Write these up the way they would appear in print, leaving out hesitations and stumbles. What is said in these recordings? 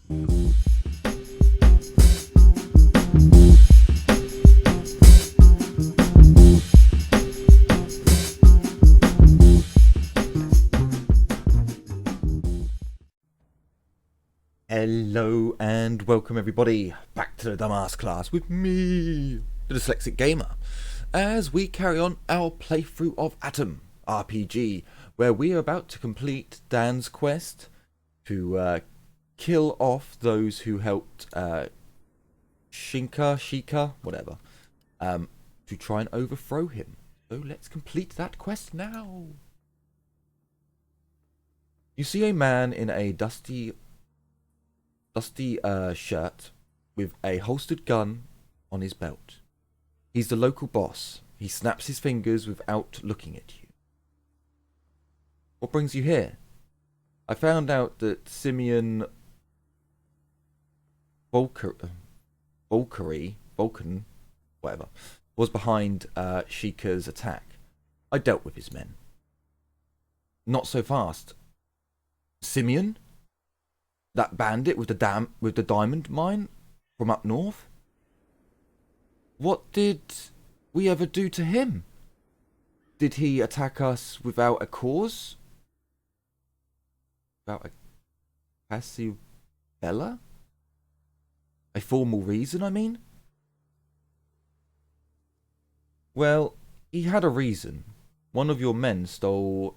Hello and welcome everybody back to the dumbass class with me, the Dyslexic Gamer, as we carry on our playthrough of Atom RPG, where we are about to complete Dan's quest to kill off those who helped Shika, whatever, to try and overthrow him. So let's complete that quest now. You see a man in a dusty shirt with a holstered gun on his belt. He's the local boss. He snaps his fingers without looking at you. What brings you here? I found out that Simeon Vulcan, whatever, was behind Shika's attack. I dealt with his men. Not so fast. Simeon? That bandit with the diamond mine from up north? What did we ever do to him? Did he attack us without a cause? Without a passive bella? A formal reason, I mean? Well, he had a reason. One of your men stole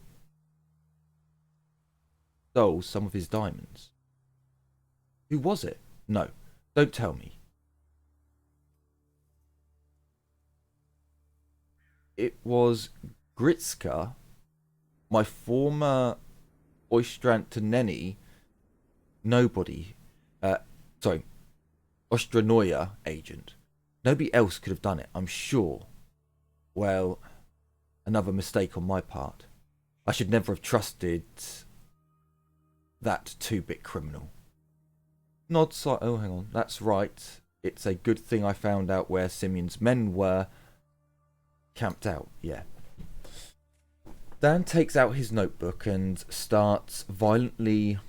some of his diamonds. Who was it? No, don't tell me. It was Gritska, my former Oistrantaneni Ostranoia agent. Nobody else could have done it, I'm sure. Well, another mistake on my part. I should never have trusted that two-bit criminal. Oh, hang on. That's right. It's a good thing I found out where Simeon's men were camped out. Yeah. Dan takes out his notebook and starts violently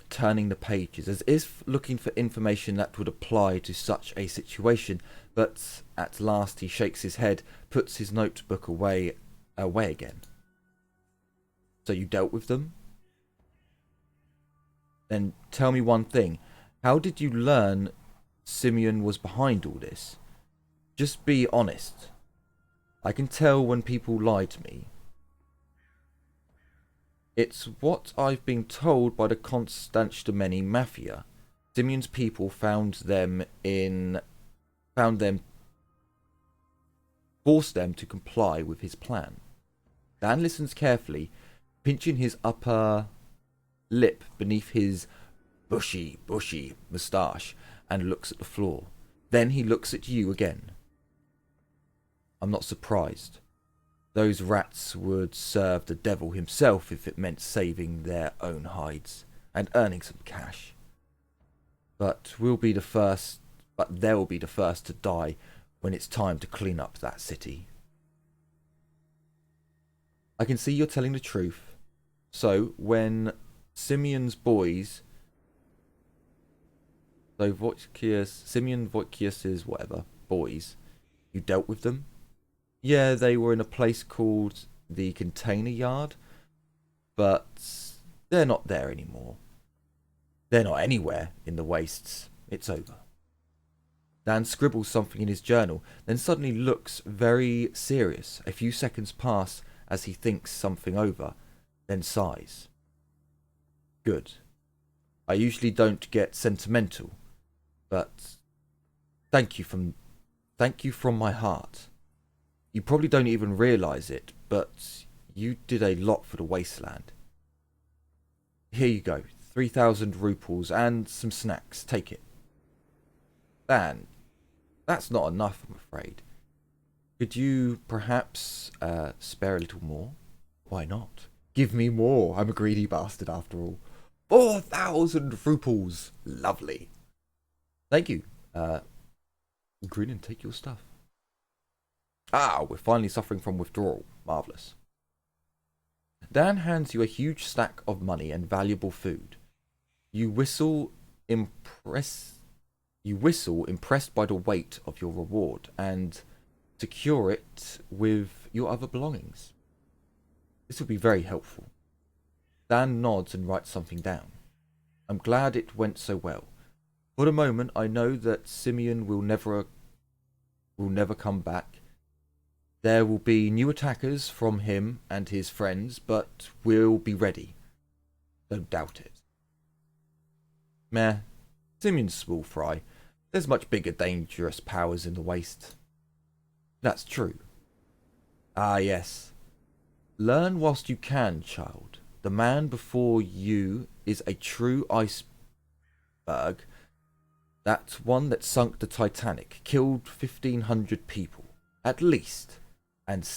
turning the pages, as if looking for information that would apply to such a situation. But at last he shakes his head, puts his notebook away again. So you dealt with them? Then tell me one thing. How did you learn Simeon was behind all this? Just be honest. I can tell when people lie to me. It's what I've been told by the Constantinomeni Mafia. Simeon's people forced them to comply with his plan. Dan listens carefully, pinching his upper lip beneath his bushy moustache, and looks at the floor. Then he looks at you again. I'm not surprised. Those rats would serve the devil himself if it meant saving their own hides and earning some cash. But they'll be the first to die when it's time to clean up that city. I can see you're telling the truth. So when Simeon Voitkius's whatever boys, you dealt with them? Yeah, they were in a place called the Container Yard, but they're not there anymore. They're not anywhere in the wastes. It's over. Dan scribbles something in his journal, then suddenly looks very serious. A few seconds pass as he thinks something over, then sighs. Good. I usually don't get sentimental, but thank you from my heart. You probably don't even realise it, but you did a lot for the wasteland. Here you go, 3,000 ruples and some snacks. Take it. Dan, that's not enough, I'm afraid. Could you perhaps spare a little more? Why not? Give me more. I'm a greedy bastard after all. 4,000 ruples. Lovely. Thank you. Grin and take your stuff. Ah, we're finally suffering from withdrawal. Marvellous. Dan hands you a huge stack of money and valuable food. You whistle impress. You whistle, impressed by the weight of your reward, and secure it with your other belongings. This will be very helpful. Dan nods and writes something down. I'm glad it went so well. For the moment, I know that Simeon will never come back. There will be new attackers from him and his friends, but we'll be ready. Don't doubt it. Meh. Simeon's small fry. There's much bigger dangerous powers in the waste. That's true. Ah, yes. Learn whilst you can, child. The man before you is a true iceberg. That one that sunk the Titanic, killed 1,500 people, at least, and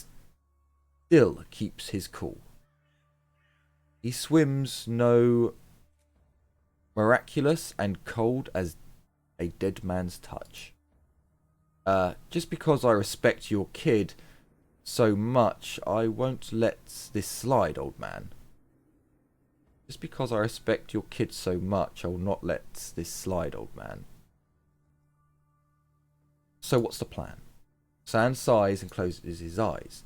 still keeps his cool. He swims no miraculous and cold as a dead man's touch. Just because I respect your kid so much, I won't let this slide, old man. Just because I respect your kid so much, I will not let this slide, old man. So what's the plan? Sand sighs and closes his eyes.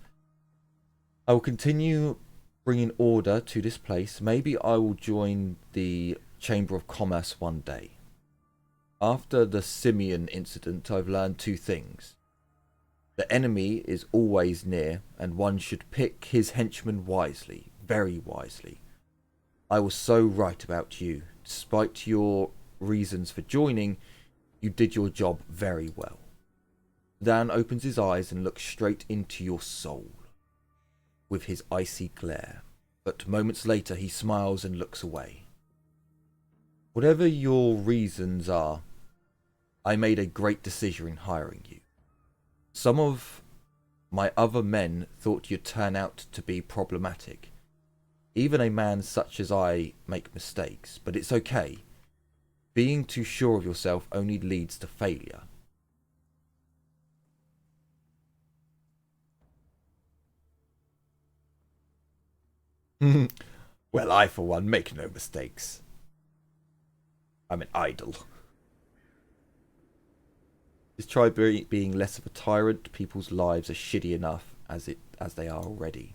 I will continue bringing order to this place. Maybe I will join the Chamber of Commerce one day. After the Simeon incident, I've learned two things. The enemy is always near, and one should pick his henchmen wisely, very wisely. I was so right about you. Despite your reasons for joining, you did your job very well. Dan opens his eyes and looks straight into your soul with his icy glare, but moments later he smiles and looks away. Whatever your reasons are, I made a great decision in hiring you. Some of my other men thought you'd turn out to be problematic. Even a man such as I make mistakes, but it's okay. Being too sure of yourself only leads to failure. Well, I for one make no mistakes. I'm an idol. Just try being less of a tyrant. People's lives are shitty enough as they are already.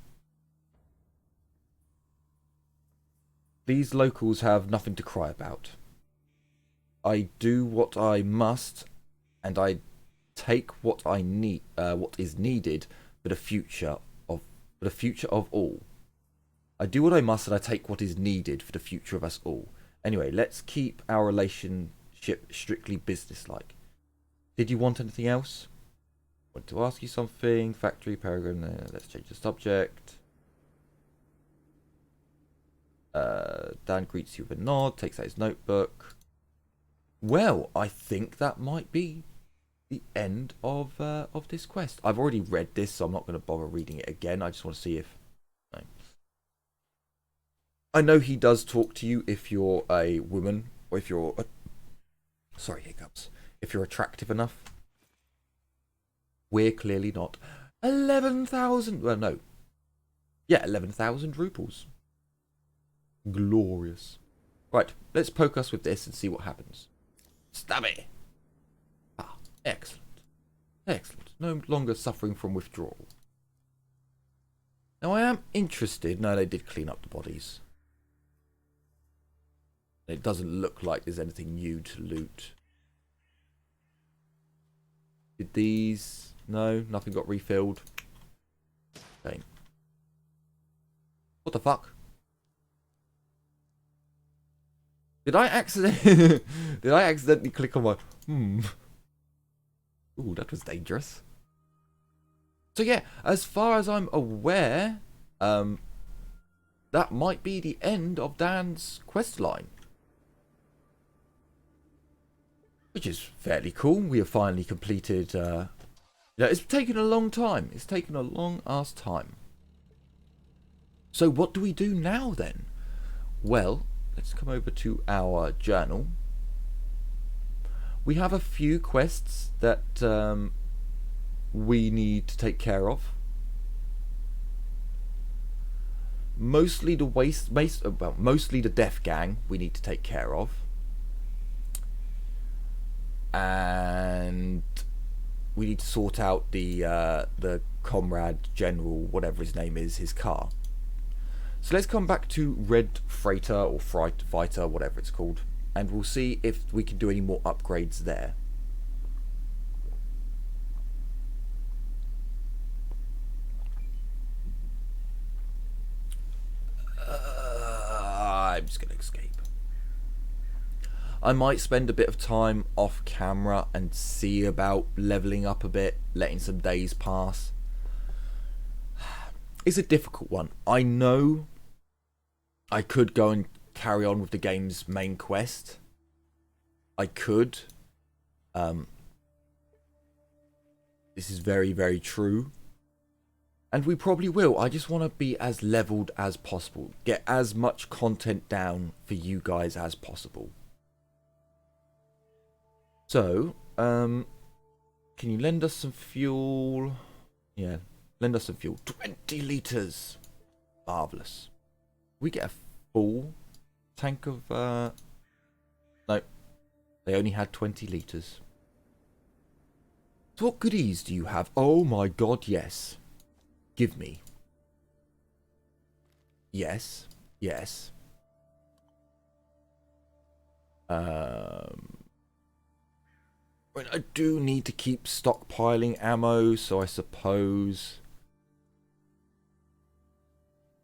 These locals have nothing to cry about. I do what I must, and I take what I need, what is needed for the future of all. I do what I must, and I take what is needed for the future of us all. Anyway, let's keep our relationship strictly businesslike. Did you want anything else? I want to ask you something. Factory, Peregrine. Let's change the subject. Dan greets you with a nod, takes out his notebook. Well, I think that might be the end of this quest. I've already read this, so I'm not going to bother reading it again. I just want to see if... No. I know he does talk to you if you're a woman, or if you're... Sorry, hiccups. If you're attractive enough. We're clearly not. 11,000... Well, no. Yeah, 11,000 rubles. Glorious. Right, let's poke us with this and see what happens. Stabby! Ah, excellent. Excellent. No longer suffering from withdrawal. Now I am interested... No, they did clean up the bodies. It doesn't look like there's anything new to loot. Did these... No, nothing got refilled. Okay. What the fuck? Did I accidentally click on my... Ooh, that was dangerous. So yeah, as far as I'm aware, that might be the end of Dan's quest line. Which is fairly cool. We have finally completed... yeah, it's taken a long time. It's taken a long ass time. So what do we do now then? Well, let's come over to our journal. We have a few quests that we need to take care of. Mostly the mostly the death gang we need to take care of. and we need to sort out the comrade general, whatever his name is, his car. So let's come back to Red Freighter or Fighter, whatever it's called, and we'll see if we can do any more upgrades there. I'm just going to escape. I might spend a bit of time off camera and see about leveling up a bit, letting some days pass. It's a difficult one. I know I could go and carry on with the game's main quest. I could. This is very, very true. And we probably will. I just want to be as leveled as possible. Get as much content down for you guys as possible. So, can you lend us some fuel? Yeah, lend us some fuel. 20 litres. Marvellous. We get a full tank of... No. They only had 20 litres. So what goodies do you have? Oh my god, yes. Give me. Yes. Yes. I do need to keep stockpiling ammo, so I suppose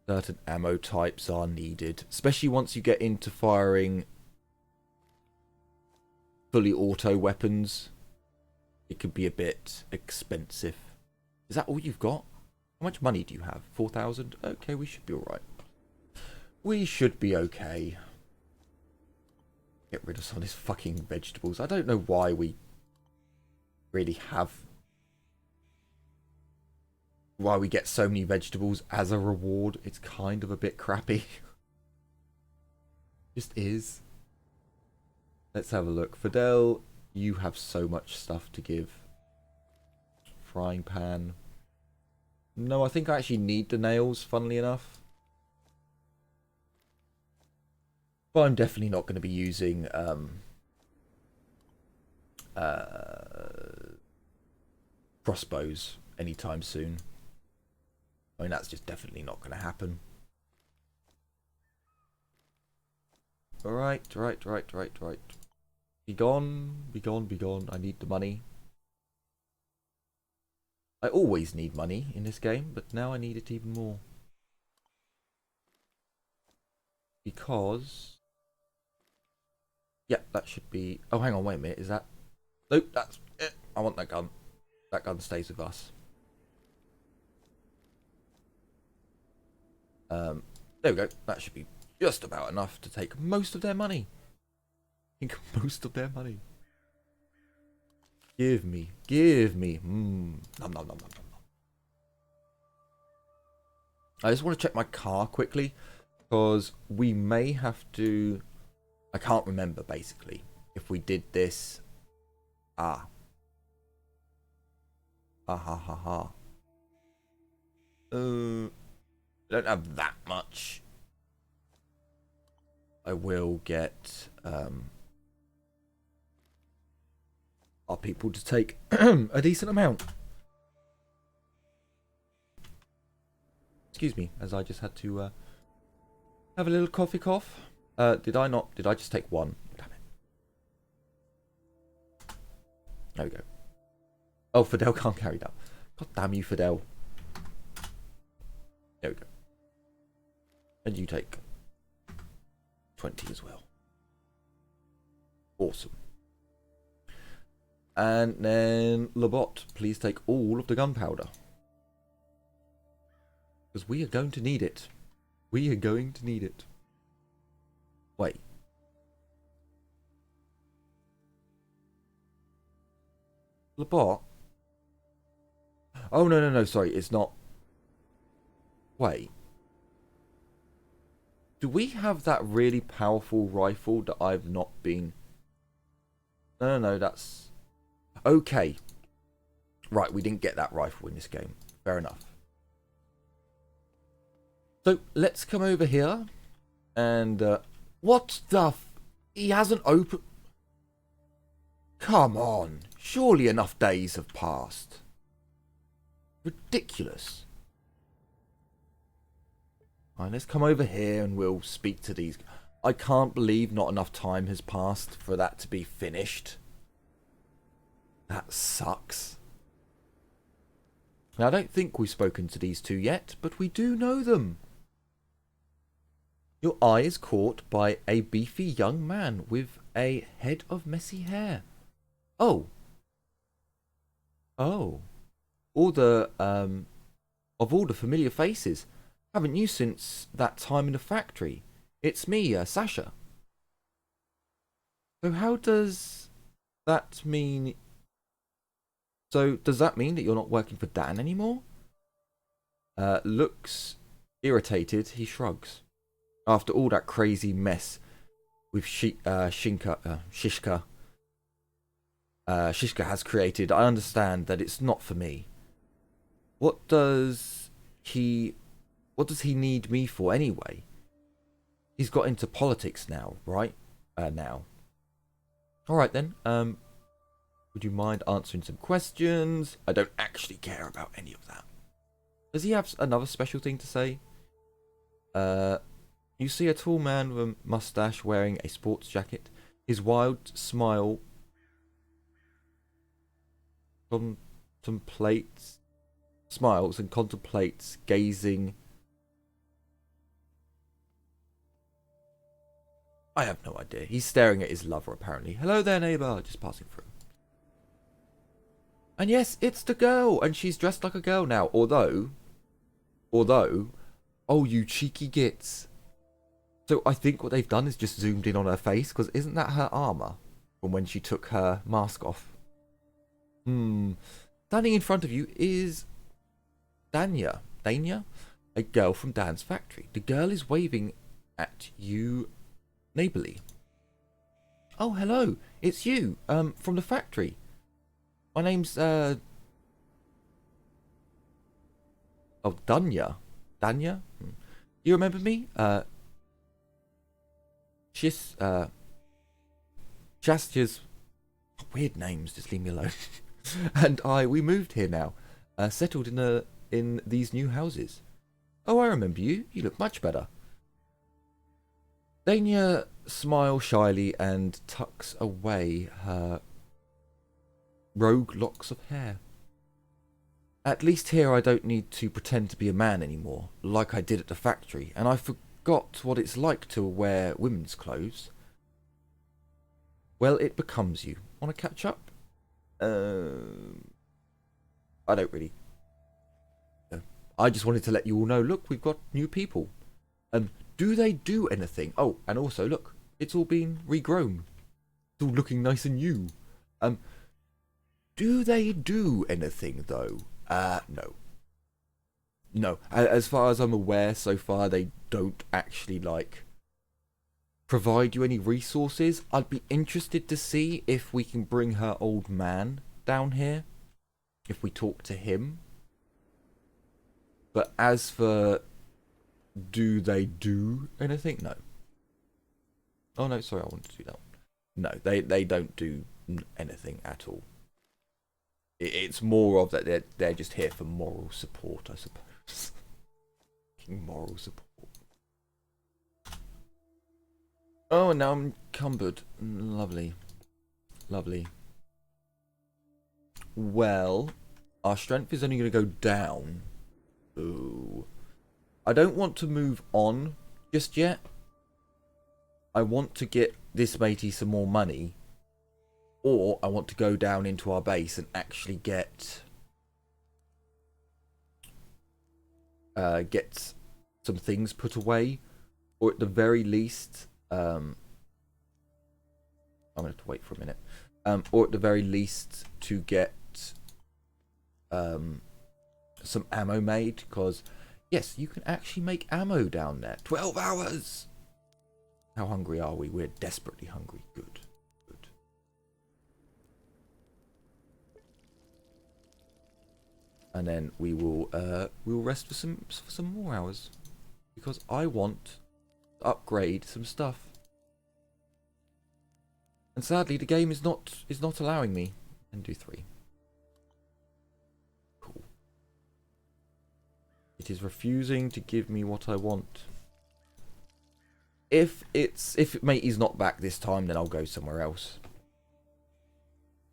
certain ammo types are needed, especially once you get into firing fully auto weapons. It could be a bit expensive. Is that all you've got? How much money do you have? 4,000? Okay, we should be alright. We should be okay. Get rid of some of these fucking vegetables. I don't know why we really have... why we get so many vegetables as a reward. It's kind of a bit crappy. Just is. Let's have a look. Fidel, you have so much stuff to give. Frying pan. No, I think I actually need the nails, funnily enough. But I'm definitely not going to be using crossbows anytime soon. I mean, that's just definitely not going to happen. Right. Be gone, be gone, be gone. I need the money. I always need money in this game, but now I need it even more. Because... yeah, that should be... oh, hang on, wait a minute. Is that... nope, that's it. I want that gun. That gun stays with us. There we go. That should be just about enough to take most of their money. I think most of their money. Give me. Nom, nom, nom, nom, nom. I just want to check my car quickly, because we may have to... I can't remember, basically, if we did this... ha ha. I don't have that much. I will get our people to take a decent amount. Excuse me, as I just had to have a little coffee cough. Did I just take one? Damn it. There we go. Oh, Fidel can't carry that. God damn you, Fidel. There we go. And you take 20 as well. Awesome. And then Labot, please take all of the gunpowder. Because we are going to need it. We are going to need it. Wait. Labot? Oh, no, sorry. It's not. Wait. Do we have that really powerful rifle that I've not been... No, that's... okay. Right, we didn't get that rifle in this game. Fair enough. So, let's come over here. And, what the f... he hasn't opened... Come on. Surely enough days have passed. Ridiculous. Alright, let's come over here and we'll speak to these. I can't believe not enough time has passed for that to be finished. That sucks. Now, I don't think we've spoken to these two yet, but we do know them. Your eye is caught by a beefy young man with a head of messy hair. Oh. Oh. All the, of all the familiar faces, haven't you since that time in the factory? It's me, Sasha. So how does that mean... So does that mean that you're not working for Dan anymore? Looks irritated, he shrugs. After all that crazy mess with Shishka has created, I understand that it's not for me. What does he need me for anyway? He's got into politics now, right? Now. Alright then, would you mind answering some questions? I don't actually care about any of that. Does he have another special thing to say? You see a tall man with a mustache wearing a sports jacket. His wild smile smiles and contemplates, gazing. I have no idea. He's staring at his lover, apparently. Hello there, neighbour. Just passing through. And yes, it's the girl. And she's dressed like a girl now. Although... Oh, you cheeky gits. So I think what they've done is just zoomed in on her face. Because isn't that her armour? From when she took her mask off. Standing in front of you is... Danya, a girl from Dan's factory. The girl is waving at you neighbourly. Oh, hello. It's you, from the factory. My name's, Oh, Danya. Danya? You remember me? Shastya's... Weird names, just leave me alone. And we moved here now. Settled in these new houses. Oh, I remember you. You look much better. Danya smiles shyly and tucks away her rogue locks of hair. At least here I don't need to pretend to be a man anymore, like I did at the factory, and I forgot what it's like to wear women's clothes. Well, it becomes you. Want to catch up? I don't really... I just wanted to let you all know, look, we've got new people. Do they do anything? Oh, and also, look, it's all been regrown. It's all looking nice and new. Do they do anything, though? No. No. As far as I'm aware, so far, they don't actually, like, provide you any resources. I'd be interested to see if we can bring her old man down here. If we talk to him. But as for... Do they do anything? No. Oh, no, sorry, I wanted to do that one. No, they don't do anything at all. It's more of that they're just here for moral support, I suppose. Moral support. Oh, and now I'm encumbered. Lovely. Lovely. Well, our strength is only going to go down. Ooh. I don't want to move on just yet. I want to get this matey some more money. Or I want to go down into our base and actually get some things put away. Or at the very least... I'm going to have to wait for a minute. Or at the very least to get some ammo made. Because... Yes, you can actually make ammo down there. 12 hours! How hungry are we? We're desperately hungry. Good. Good. And then we'll rest for some more hours. Because I want to upgrade some stuff. And sadly, the game is not allowing me. And do 3. Cool. It is refusing to give me what I want. If matey's not back this time, then I'll go somewhere else.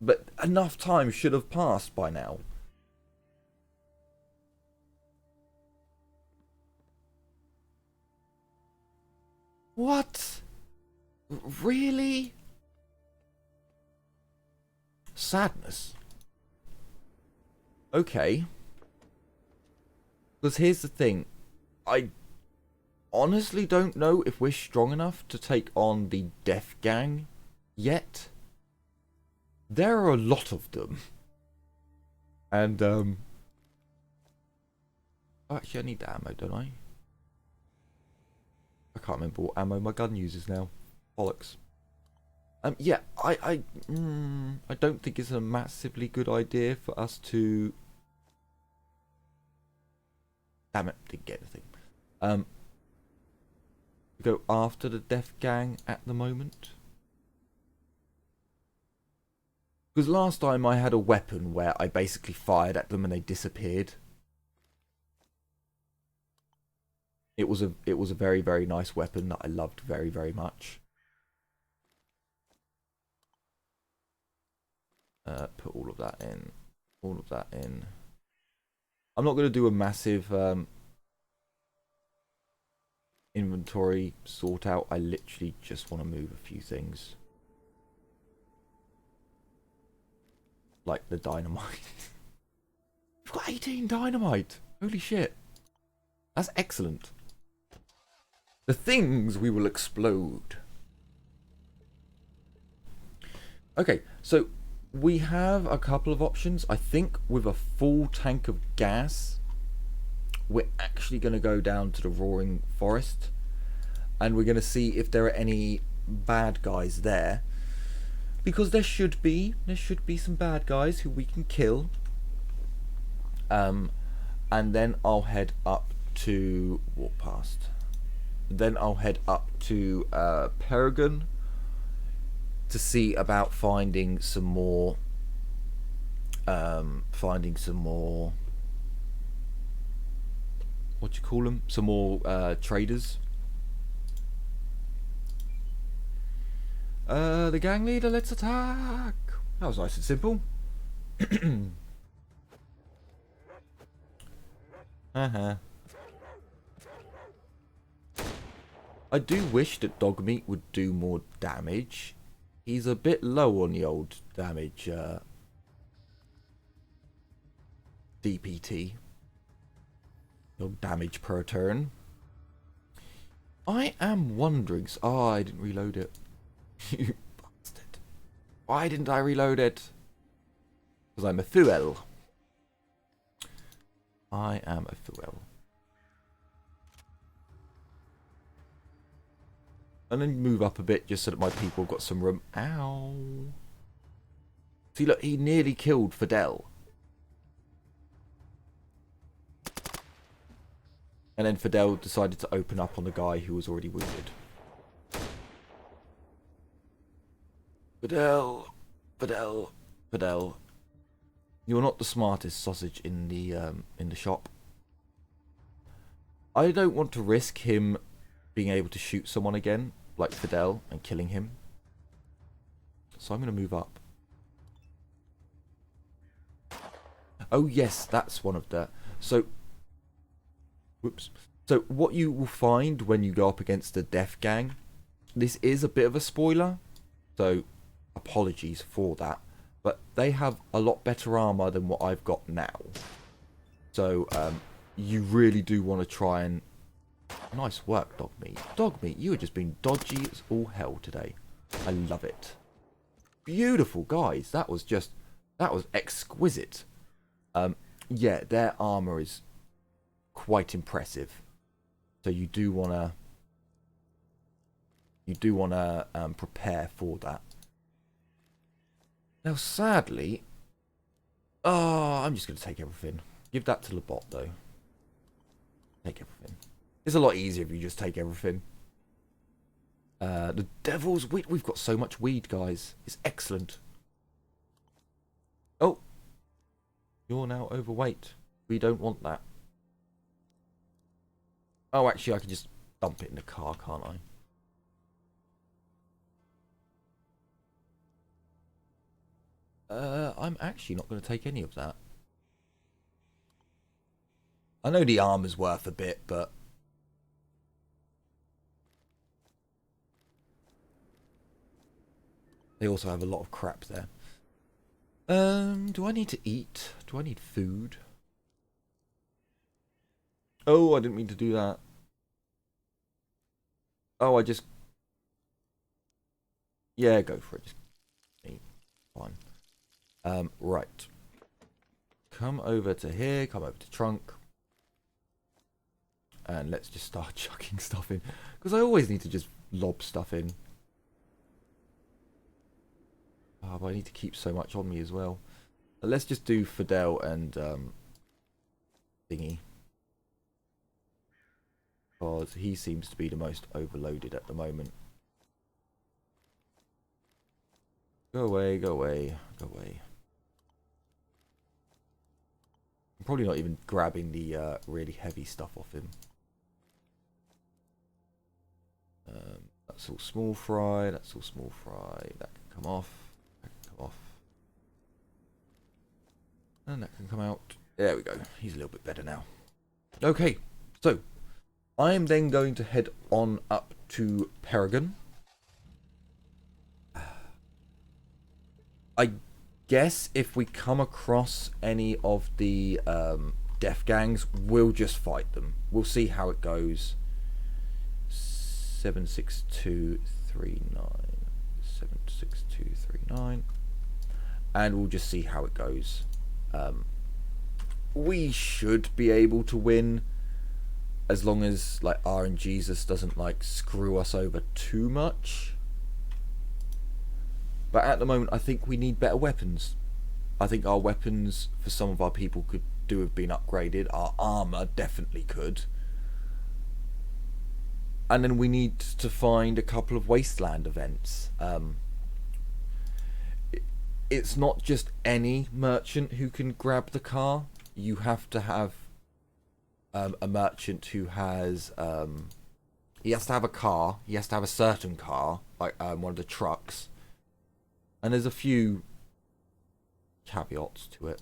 But enough time should have passed by now. What? Really? Sadness. Okay. Because here's the thing. I honestly don't know if we're strong enough to take on the Death Gang yet. There are a lot of them. And, actually, I need the ammo, don't I? I can't remember what ammo my gun uses now. Bollocks. Yeah, I don't think it's a massively good idea for us to... Damn it, didn't get anything. Go after the Death Gang at the moment. Because last time I had a weapon where I basically fired at them and they disappeared. It was a very, very nice weapon that I loved very, very much. Put all of that in. All of that in. I'm not going to do a massive inventory sort out. I literally just want to move a few things. Like the dynamite. We've got 18 dynamite. Holy shit. That's excellent. The things we will explode. Okay, so we have a couple of options. I think with a full tank of gas, we're actually going to go down to the Roaring Forest. And we're going to see if there are any bad guys there. Because there should be some bad guys who we can kill. And then I'll head up to... walk past. Then I'll head up to Peregrine to see about finding some more what do you call them? Some more traders. The gang leader, let's attack. That was nice and simple. I do wish that Dogmeat would do more damage. He's a bit low on the old damage DPT. No damage per turn. I am wondering... Oh, I didn't reload it. You bastard. Why didn't I reload it? Because I'm a fool. I am a fool. And then move up a bit just so that my people got some room. Ow. See, look, he nearly killed Fidel. And then Fidel decided to open up on the guy who was already wounded. Fidel. Fidel. Fidel. You're not the smartest sausage in the shop. I don't want to risk him being able to shoot someone again, like Fidel, and killing him. So I'm going to move up. Oh yes, that's one of the... So... Whoops. So what you will find when you go up against the Death Gang, this is a bit of a spoiler, so apologies for that, but they have a lot better armor than what I've got now. So you really do want to try and... Nice work, Dogmeat. Dogmeat, you have just been dodgy as all hell today. I love it. Beautiful, guys. That was exquisite. Yeah, their armor is quite impressive. So you do want to prepare for that. Now, sadly, I'm just going to take everything. Give that to the bot, though. Take everything. It's a lot easier if you just take everything. The devil's weed. We've got so much weed, guys. It's excellent. Oh, you're now overweight. We don't want that. Oh, actually, I can just dump it in the car, can't I? I'm actually not going to take any of that. I know the armor's worth a bit, but... they also have a lot of crap there. Do I need to eat? Do I need food? Oh, I didn't mean to do that. Oh, I just... yeah, go for it. Just eat. Fine. Right. Come over to here. Come over to trunk. And let's just start chucking stuff in. Because I always need to just lob stuff in. Oh, but I need to keep so much on me as well. But let's just do Fidel and thingy. Because he seems to be the most overloaded at the moment. Go away, go away, go away. I'm probably not even grabbing the really heavy stuff off him. That's all small fry, that's all small fry. That can come off. That can come off. And that can come out. There we go. He's a little bit better now. Okay, so I am then going to head on up to Peregrine. I guess if we come across any of the death gangs, we'll just fight them. We'll see how it goes. 76239. 76239. And we'll just see how it goes. We should be able to win, as long as like RNGesus doesn't like screw us over too much. But at the moment, I think we need better weapons. I think our weapons for some of our people could have been upgraded. Our armor definitely could. And then we need to find a couple of wasteland events. It's not just any merchant who can grab the car. You have to have a merchant who has... he has to have a car. He has to have a certain car, like one of the trucks. And there's a few caveats to it.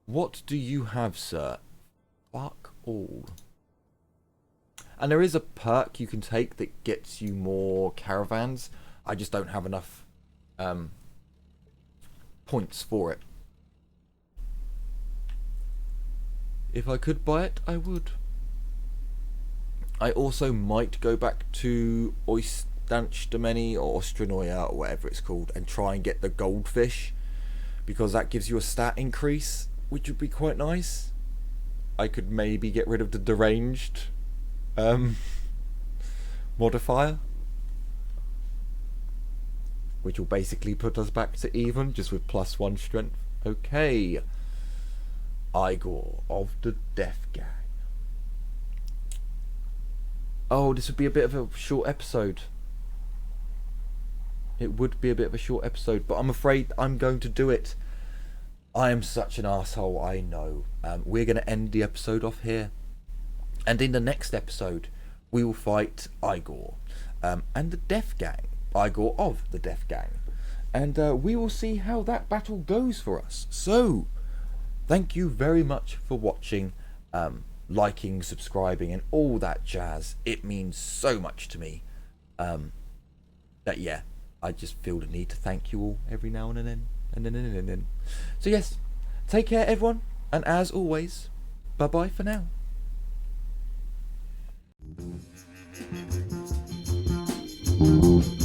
What do you have, sir? Fuck all. And there is a perk you can take that gets you more caravans. I just don't have enough points for it. If I could buy it, I would. I also might go back to Oystanchdomeni or Ostranoia or whatever it's called and try and get the goldfish, because that gives you a stat increase, which would be quite nice. I could maybe get rid of the deranged modifier, which will basically put us back to even, just with +1 strength. Okay. Igor of the Death Gang. Oh, this would be a bit of a short episode. It would be a bit of a short episode, but I'm afraid I'm going to do it. I am such an asshole, I know. We're going to end the episode off here. And in the next episode, we will fight Igor and the Death Gang. Igor of the Death Gang. And we will see how that battle goes for us. So, thank you very much for watching, liking, subscribing, and all that jazz. It means so much to me. That, yeah, I just feel the need to thank you all every now and then. So yes, take care everyone, and as always, bye-bye for now. Thank you.